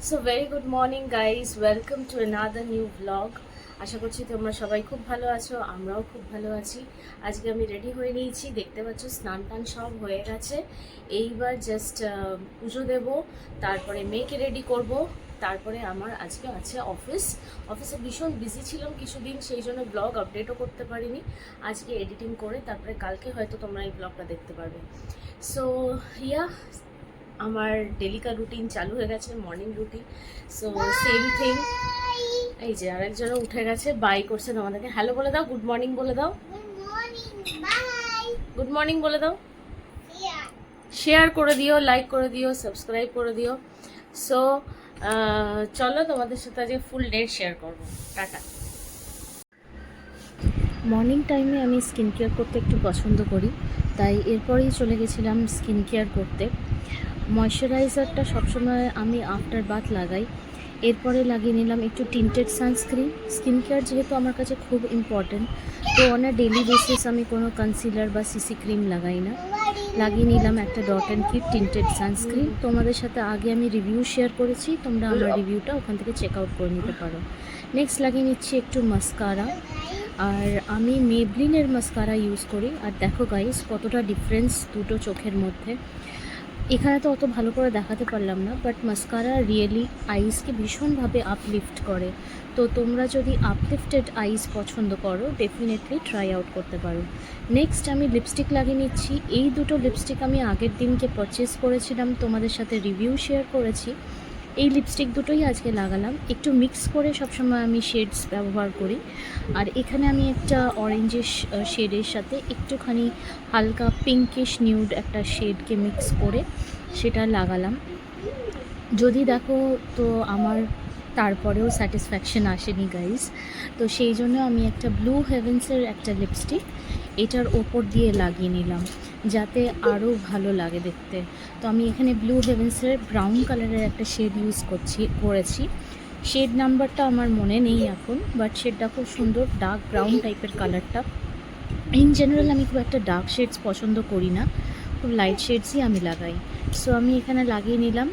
So very good morning guys, welcome to another new blog. আশা করছি তোমরা সবাই খুব ভালো আছো, আমরাও খুব ভালো আছি। আজকে আমি রেডি হয়ে নিয়েছি, দেখতে পাচ্ছ স্নান টান সব হয়ে গেছে। এইবার জাস্ট পুজো দেব, তারপরে মেয়েকে রেডি করব, তারপরে আমার আজকে আছে অফিসে ভীষণ বিজি ছিলাম কিছুদিন, সেই জন্য ব্লগ আপডেটও করতে পারিনি। আজকে এডিটিং করে তারপরে কালকে হয়তো তোমরা এই ব্লগটা দেখতে পারবে। সো আমার ডেলিকার রুটিন চালু হয়ে গেছে, morning routine. So same thing. এই যে আরেকজনও উঠে গেছে, বাই করছে তোমাদেরকে। হ্যালো বলে দাও, গুড মর্নিং বলে দাও, গুড মর্নিং বলে দাও, শেয়ার করে দিও, লাইক করে দিও, সাবস্ক্রাইব করে দিও। সো চলো তোমাদের সাথে আজকে ফুল ডে শেয়ার করবো। টাটা। মর্নিং টাইমে আমি স্কিন কেয়ার করতে একটু পছন্দ করি, তাই এরপরেই চলে গেছিলাম স্কিন কেয়ার করতে। ময়শ্চারাইজারটা সবসময় আমি আফটার বাথ লাগাই, এরপরে লাগিয়ে নিলাম একটু টিন্টেড সানস্ক্রিন। স্কিন কেয়ার যেহেতু আমার কাছে খুব ইম্পর্টেন্ট, তো অন আ ডেলি বেসিস আমি কোনো কনসিলার বা সিসি ক্রিম লাগাই না। লাগিয়ে নিলাম একটা dot and kit tinted sunscreen. তোমাদের সাথে আগে আমি রিভিউ শেয়ার করেছি, তোমরা আমার রিভিউটা ওখান থেকে চেক আউট করে নিতে পারো। নেক্সট লাগিয়ে নিচ্ছি একটু মাস্কারা, আর আমি মেবলিনের মাস্কারা ইউজ করি। আর দেখো গাইস কতটা ডিফারেন্স দুটো চোখের মধ্যে। এখানে তো অত ভালো করে দেখাতে পারলাম না, বাট মাস্কারা রিয়েলি আইসকে ভীষণভাবে আপলিফট করে। তো তোমরা যদি আপলিফটেড আইস পছন্দ করো, ডেফিনেটলি ট্রাই আউট করতে পারো। নেক্সট আমি লিপস্টিক লাগিয়ে নিচ্ছি। এই দুটো লিপস্টিক আমি আগের দিনকে পারচেস করেছিলাম, তোমাদের সাথে রিভিউ শেয়ার করেছি। এই লিপস্টিক দুটোই আজকে লাগালাম। একটু মিক্স করে সবসময় আমি শেডস ব্যবহার করি। আর এখানে আমি একটা অরেঞ্জিশ শেডের সাথে একটুখানি হালকা পিঙ্কিশ নিউড একটা শেডকে মিক্স করে সেটা লাগালাম। যদি দেখো তো আমার তারপরেও স্যাটিসফ্যাকশন আসেনি গাইস, তো সেই জন্য আমি একটা ব্লু হেভেন্সের একটা লিপস্টিক এটার ওপর দিয়ে লাগিয়ে নিলাম, যাতে আরও ভালো লাগে দেখতে। তো আমি এখানে ব্লু হেভেন্সের ব্রাউন কালারের একটা শেড ইউজ করেছি। শেড নাম্বারটা আমার মনে নেই এখন, বাট শেডটা খুব সুন্দর, ডার্ক ব্রাউন টাইপের কালারটা। ইন জেনারেল আমি খুব একটা ডার্ক শেডস পছন্দ করি না, খুব লাইট শেডসই আমি লাগাই। সো আমি এখানে লাগিয়ে নিলাম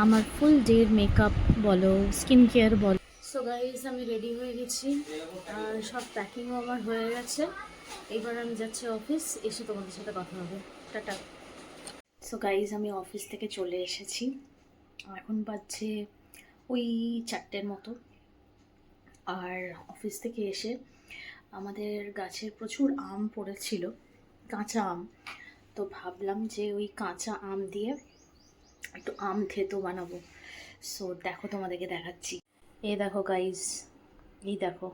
আমার ফুল ডের মেকআপ বলো, স্কিন কেয়ার বলো। সো গাইজ আমি রেডি হয়ে গেছি, আর সব প্যাকিংও আমার হয়ে গেছে। এবার আমি যাচ্ছি অফিস, এসে তোমাদের সাথে কথা হবে। টাটা। সো গাইজ আমি অফিস থেকে চলে এসেছি, এখন বাজছে ওই 4টের মতো। আর অফিস থেকে এসে আমাদের গাছের প্রচুর আম পড়েছিল, কাঁচা আম। তো ভাবলাম যে ওই কাঁচা আম দিয়ে একটু আম থেতো বানাবো। সো দেখো তোমাদেরকে দেখাচ্ছি। এই দেখো গাইজ, এই দেখো,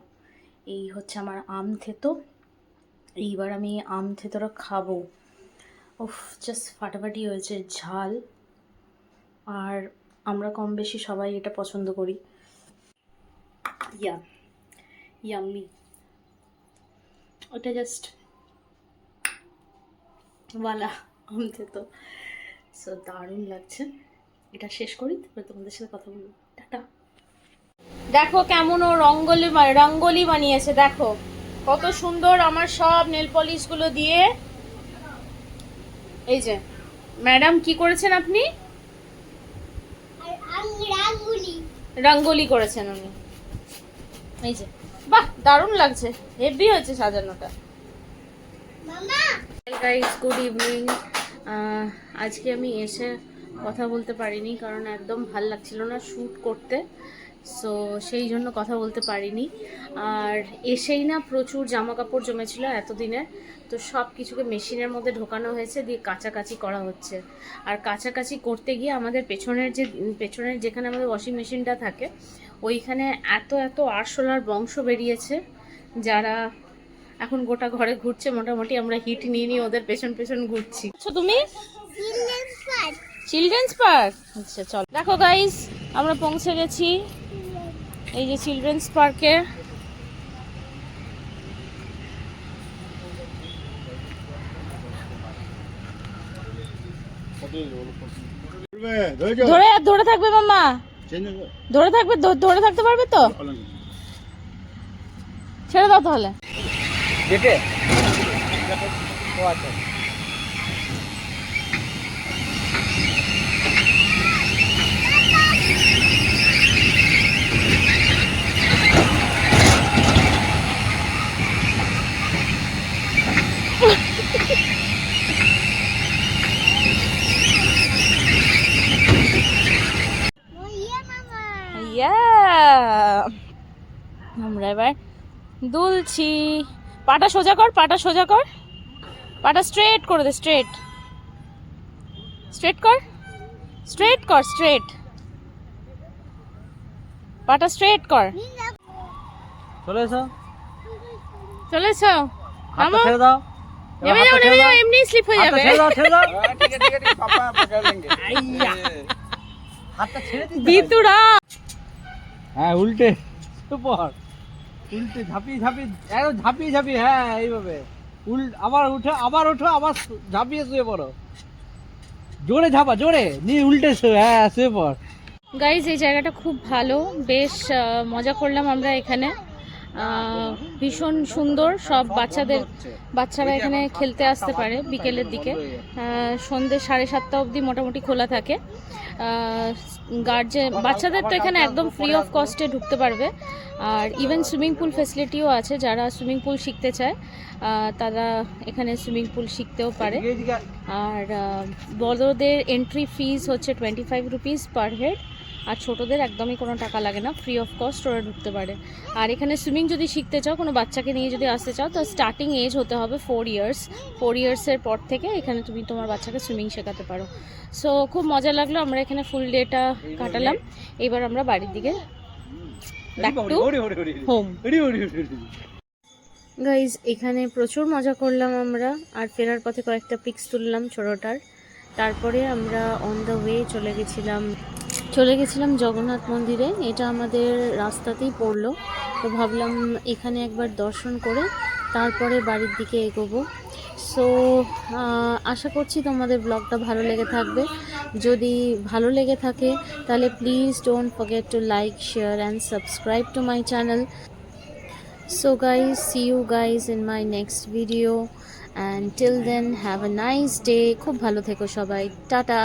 এই হচ্ছে আমার আম থেতো। এইবার আমি আম থেতোটা খাবো। উফ, জাস্ট ফাটাফাটি হয়েছে, ঝাল। আর আমরা কম বেশি সবাই এটা পছন্দ করি। ইয়াম্মি। ওটা জাস্ট ওয়ালা আম থেতো। সো দারুণ লাগছে। এটা শেষ করি, তারপরে তোমাদের সাথে কথা বলবো। টাটা। দেখো কেমন ও রঙ্গোলি বানিয়েছে, দেখো কত সুন্দর আমার সব নেল পলিশগুলো দিয়ে। এই যে ম্যাডাম কি করেছেন আপনি? রঙ্গোলি করেছেন উনি। এই যে বাহ, দারুণ লাগছে, হেভি হয়েছে সাজানোটা। Guys good evening. আজকে আমি এসে কথা বলতে পারিনি, কারণ একদম ভাল লাগছিল না শ্যুট করতে, সো সেই জন্য কথা বলতে পারিনি। আর এসেই না প্রচুর জামা কাপড় জমেছিল এতদিনের, তো সব কিছুকে মেশিনের মধ্যে ঢোকানো হয়েছে, দিয়ে কাচাকাচি করা হচ্ছে। আর কাচাকাচি করতে গিয়ে আমাদের পেছনের যেখানে আমাদের ওয়াশিং মেশিনটা থাকে, ওইখানে এত আরশোলার বংশ বেরিয়েছে, যারা এখন গোটা ঘরে ঘুরছে। মোটামুটি আমরা হিট নিয়ে নিয়ে ওদের পেছন পেছন ঘুরছি। আচ্ছা, তুমি চিলড্রেন্স পার্ক? আচ্ছা চল। দেখো গাইস আমরা পৌঁছে গেছি, এই যে চিলড্রেন্স পার্কে। ধরে থাকবে মাম্মা, ধরে থাকতে পারবে তো? ছেড়ে দাও তাহলে। আমরা এবার দুলছি। পাটা সোজা কর, পাটা সোজা কর, পাটা স্ট্রেট করে দে, স্ট্রেট স্ট্রেট কর, স্ট্রেট কর, স্ট্রেট পাটা স্ট্রেট কর। চলে এসো, চলে এসো, হাতটা ছেড়ে দাও, নেমে যাও, নেমে যাও, এমনি স্লিপ হয়ে যাবে। ছেড়ে দাও, ছেড়ে দাও, ठीक है पापा पकड़ लेंगे হাতটা ছেড়ে দিতে হয়। বিতুরা হ্যাঁ উল্টে সুপার, উল্টে ঝাঁপিয়ে ঝাঁপিয়ে, একদম ঝাঁপিয়ে ঝাঁপিয়ে, হ্যাঁ এইভাবে আবার উঠে, আবার ওঠো, আবার ঝাঁপিয়ে শুয়ে পড়ো, জোরে ঝাঁপা, জোরে নিয়ে উল্টে হ্যাঁ শুয়ে পড়। গাইজ, এই জায়গাটা খুব ভালো, বেশ মজা করলাম আমরা এখানে। ভীষণ সুন্দর, সব বাচ্চারা এখানে খেলতে আসতে পারে বিকেলের দিকে। সন্ধ্যে 7:30 অবধি মোটামুটি খোলা থাকে। বাচ্চাদের তো এখানে একদম ফ্রি অফ কস্টে ঢুকতে পারবে। আর ইভেন সুইমিং পুল ফেসিলিটিও আছে, যারা সুইমিং পুল শিখতে চায় তারা এখানে সুইমিং পুল শিখতেও পারে। আর বড়দের এন্ট্রি ফিস হচ্ছে 25 রুপিস পার হেড, আর ছোটদের একদমই কোনো টাকা লাগে না, ফ্রি অফ কস্ট ওরা ঢুকতে পারে। আর এখানে সুইমিং যদি শিখতে চাও, কোনো বাচ্চাকে নিয়ে যদি আসতে চাও, তো স্টার্টিং এজ হতে হবে 4 ইয়ার্স। 4 ইয়ার্সের পর থেকে এখানে তুমি তোমার বাচ্চাকে সুইমিং শেখাতে পারো। সো খুব মজা লাগলো, আমরা এখানে ফুল ডেটা কাটালাম। এবার আমরা বাড়ির দিকে ব্যাক টু হোম। গাইজ, এখানে প্রচুর মজা করলাম আমরা, আর ফেরার পথে কয়েকটা পিকস তুললাম ছোটোটার। তারপরে আমরা অন দ্য ওয়ে চলে গেছিলাম জগন্নাথ মন্দিরে। এটা আমাদের রাস্তাতেই পড়লো, তো ভাবলাম এখানে একবার দর্শন করে তারপরে বাড়ির দিকে এগোবো। সো আশা করছি তোমাদের ব্লগটা ভালো লেগে থাকবে। যদি ভালো লেগে থাকে তাহলে please don't forget to like, share and subscribe to my channel. So guys, see you guys in my next video, and till then have a nice day. খুব ভালো থেকো সবাই, টাটা।